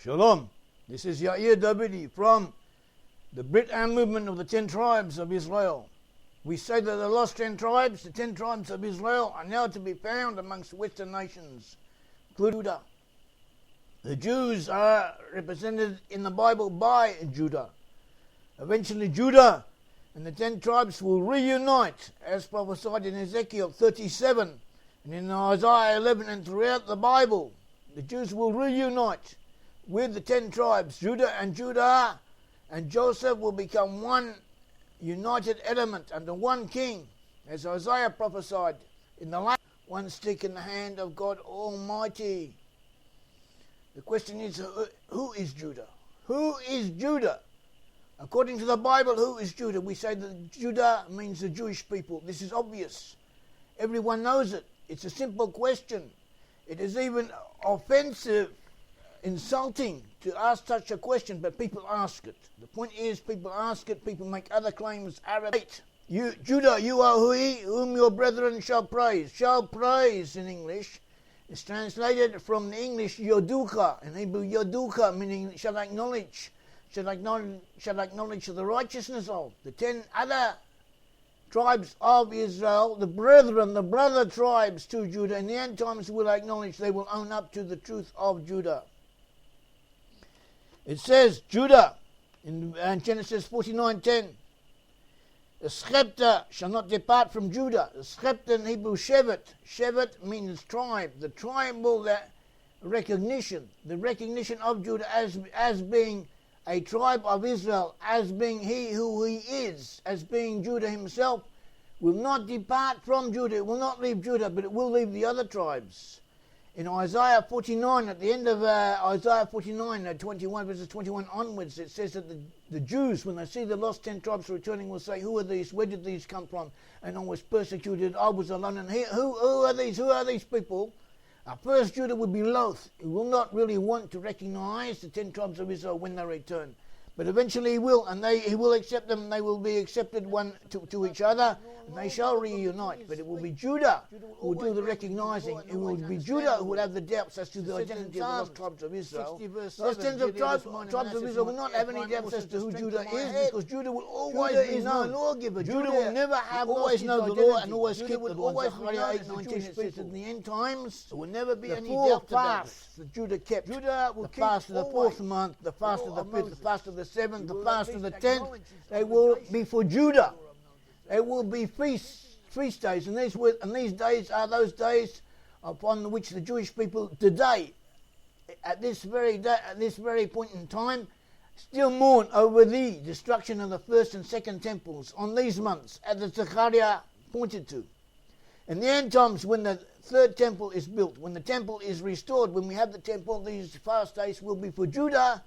Shalom. This is Yair Davidiy from the Brit-Am Movement of the 10 tribes of Israel. We say that the lost 10 tribes, the 10 tribes of Israel, are now to be found amongst Western nations, including Judah. The Jews are represented in the Bible by Judah. Eventually Judah and the 10 tribes will reunite, as prophesied in Ezekiel 37 and in Isaiah 11 and throughout the Bible. The Jews will reunite with the 10 tribes. Judah and Joseph will become one united element under one king, as Isaiah prophesied, in the last one stick in the hand of God Almighty. The question is, who is Judah? Who is Judah? According to the Bible, who is Judah? We say that Judah means the Jewish people. This is obvious. Everyone knows it. It's a simple question. It is even offensive, insulting to ask such a question, but people ask it. The point is, people ask it, people make other claims. Judah, you are whom your brethren shall praise. Shall praise in English is translated from the English yoduka, in Hebrew yoduka, meaning shall acknowledge the righteousness of. The 10 other tribes of Israel, the brother tribes to Judah, in the end times will acknowledge, they will own up to the truth of Judah. It says, Judah, in Genesis 49:10, the scepter shall not depart from Judah. The scepter in Hebrew, shevet. Shevet means tribe. The tribal recognition, the recognition of Judah as being a tribe of Israel, as being he who he is, as being Judah himself, will not depart from Judah. It will not leave Judah, but it will leave the other tribes. In Isaiah 49, at the end of Isaiah 49, 21 verses 21 onwards, it says that the Jews, when they see the lost 10 tribes returning, will say, who are these? Where did these come from? And I was persecuted, I was alone. And who are these? Who are these people? At first, Judah would be loath. He will not really want to recognize the 10 tribes of Israel when they return. But eventually he will, and he will accept them, and they will be accepted one to each other, and they shall reunite. But it will be Judah who will do the recognizing. It will be Judah who will have the doubts as to the identity of the lost tribes of Israel. Those 10 tribes of Israel will not have any doubts as to who Judah is, because Judah will always be known. Lawgiver. Judah will never have always know the law and always keep the law. Zechariah 8:19, it says in the end times, there will never be any doubt about it. That Judah kept. Judah will keep the fast of the 4th month, the fast of the 5th, the fast of the 7th, the fast of the 10th. They will be for Judah. They will be feast days, and these days are those days upon which the Jewish people today, at this very point in time, still mourn over the destruction of the first and second temples on these months, as the Zechariah pointed to. In the end times, when the third temple is built, when the temple is restored, when we have the temple, these fast days will be for Judah.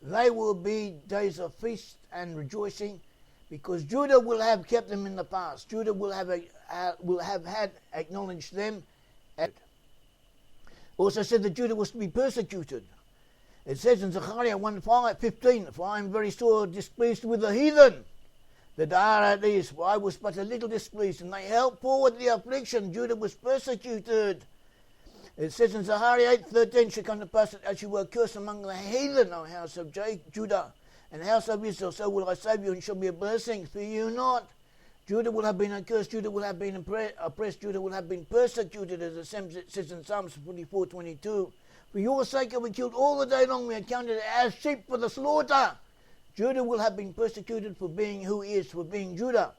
They will be days of feast and rejoicing, because Judah will have kept them in the past. Judah will have had acknowledged them. Also said that Judah was to be persecuted. It says in Zechariah 1:15, for I am very sore displeased with the heathen that are at ease, for I was but a little displeased, and they held forward the affliction. Judah was persecuted. It says in Zechariah 8:13, shall come to pass that as you were cursed among the heathen, O house of Judah, and house of Israel, so will I save you, and shall be a blessing. Fear you not. Judah will have been accursed, Judah will have been oppressed, Judah will have been persecuted, as it says in Psalms 44:22. For your sake are we killed all the day long, we are counted as sheep for the slaughter. Judah will have been persecuted for being who he is, for being Judah.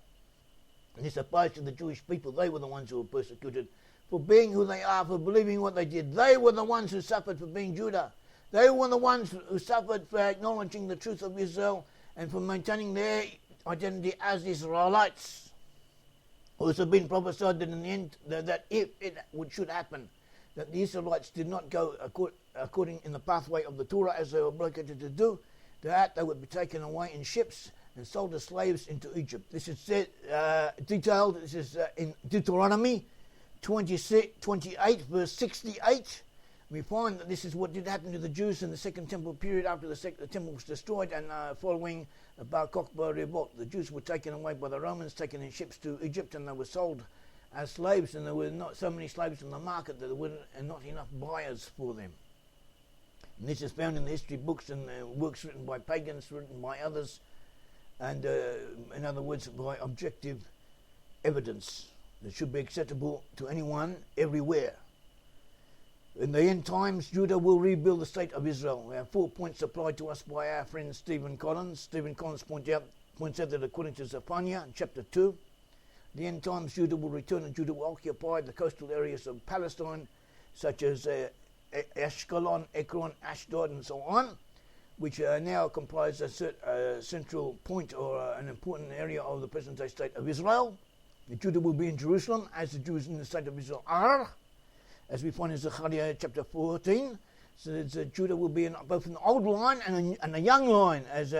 And this applies to the Jewish people. They were the ones who were persecuted for being who they are, for believing what they did. They were the ones who suffered for being Judah. They were the ones who suffered for acknowledging the truth of Israel and for maintaining their identity as Israelites. It also been prophesied that in the end, that if it should happen, that the Israelites did not go according in the pathway of the Torah as they were obligated to do, that they would be taken away in ships and sold as slaves into Egypt. This is said, detailed. This is in Deuteronomy 28 verse 68. We find that this is what did happen to the Jews in the Second Temple period after the temple was destroyed, and following Bar Kokhba revolt. The Jews were taken away by the Romans, taken in ships to Egypt, and they were sold as slaves, and there were not so many slaves in the market that there were not enough buyers for them. And this is found in the history books and works written by pagans, written by others, and in other words, by objective evidence that should be acceptable to anyone, everywhere. In the end times, Judah will rebuild the state of Israel. We have 4 points applied to us by our friend Stephen Collins. Stephen Collins points out that according to Zephaniah in chapter 2, the end times Judah will return and Judah will occupy the coastal areas of Palestine, such as Ashkelon, Ekron, Ashdod, and so on, which now comprise a central point or an important area of the present-day state of Israel. The Judah will be in Jerusalem, as the Jews in the state of Israel are, as we find in Zechariah chapter 14. So that Judah will be in both an old line and a young line, as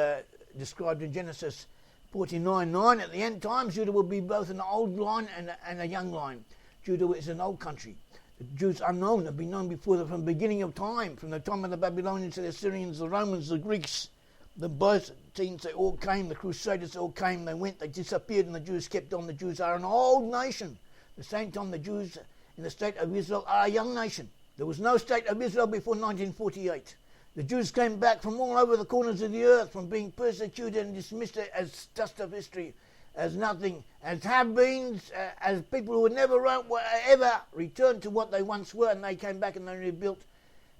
described in Genesis 49:9. At the end times, Judah will be both an old line and a young line. Judah is an old country. The Jews are known, have been known before from the beginning of time, from the time of the Babylonians, the Assyrians, the Romans, the Greeks, the Byzantines. They all came, the Crusaders all came, they went, they disappeared, and the Jews kept on. The Jews are an old nation. At the same time, the Jews in the state of Israel are a young nation. There was no state of Israel before 1948. The Jews came back from all over the corners of the earth, from being persecuted and dismissed as dust of history, as nothing, as have-beens, as people who would never ever return to what they once were, and they came back and they rebuilt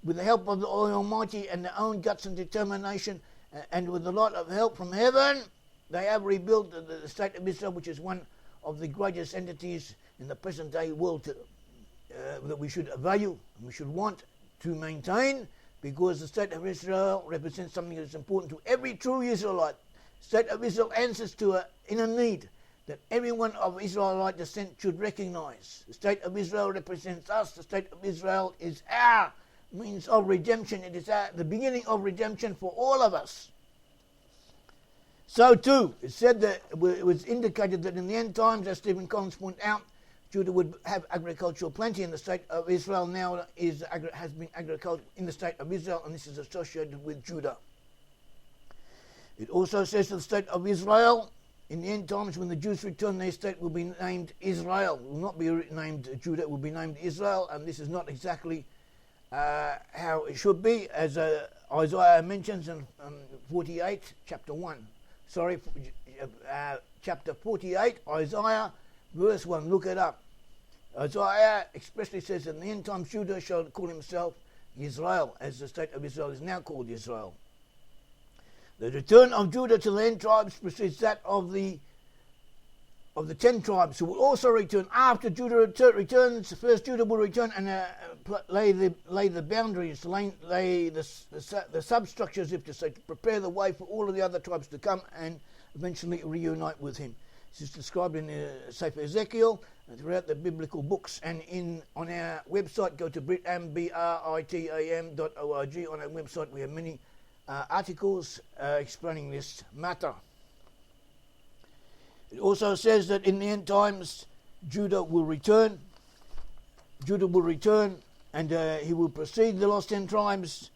with the help of the Almighty and their own guts and determination, and with a lot of help from heaven. They have rebuilt the state of Israel, which is one of the greatest entities in the present-day world that we should value and we should want to maintain, because the state of Israel represents something that is important to every true Israelite. The state of Israel answers to an inner need that everyone of Israelite descent should recognize. The state of Israel represents us. The state of Israel is our means of redemption. It is the beginning of redemption for all of us. So too, it said that it was indicated that in the end times, as Stephen Collins pointed out, Judah would have agricultural plenty, in the state of Israel now has been agriculture in the state of Israel, and this is associated with Judah. It also says that the state of Israel, in the end times, when the Jews return, their state will be named Israel. It will not be named Judah, it will be named Israel, and this is not exactly how it should be, as Isaiah mentions in 48, chapter 1. Chapter 48, Isaiah, verse 1, look it up. Isaiah expressly says, in the end times Judah shall call himself Israel, as the state of Israel is now called Israel. The return of Judah to the 10 tribes precedes that of the 10 tribes, who will also return after Judah returns. First Judah will return and lay the boundaries, lay the substructures, if to say, to prepare the way for all of the other tribes to come and eventually reunite with him. This is described in Sefer Ezekiel and throughout the biblical books, and on our website, go to Brit-Am, Britam.org. On our website we have many articles explaining this matter. It also says that in the end times Judah will return. Judah will return, and he will precede the lost 10 tribes.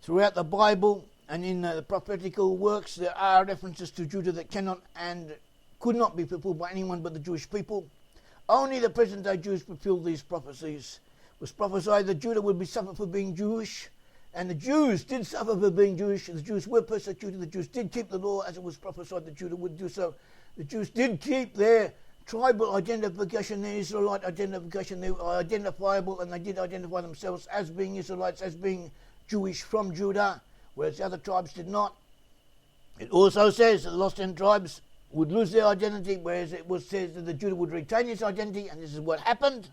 Throughout the Bible and in the prophetical works, there are references to Judah that cannot and could not be fulfilled by anyone but the Jewish people. Only the present-day Jews fulfilled these prophecies. It was prophesied that Judah would be suffered for being Jewish, and the Jews did suffer for being Jewish. The Jews were persecuted. The Jews did keep the law, as it was prophesied that Judah would do so. The Jews did keep their tribal identification, their Israelite identification. They were identifiable, and they did identify themselves as being Israelites, as being Jewish from Judah, whereas the other tribes did not. It also says that the lost 10 tribes would lose their identity, whereas it was said that the Judah would retain its identity, and this is what happened.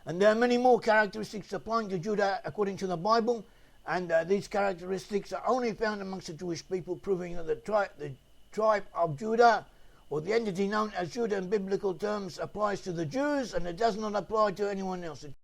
And there are many more characteristics applying to Judah according to the Bible, and these characteristics are only found amongst the Jewish people, proving that the tribe of Judah, or the entity known as Judah in biblical terms, applies to the Jews, and it does not apply to anyone else.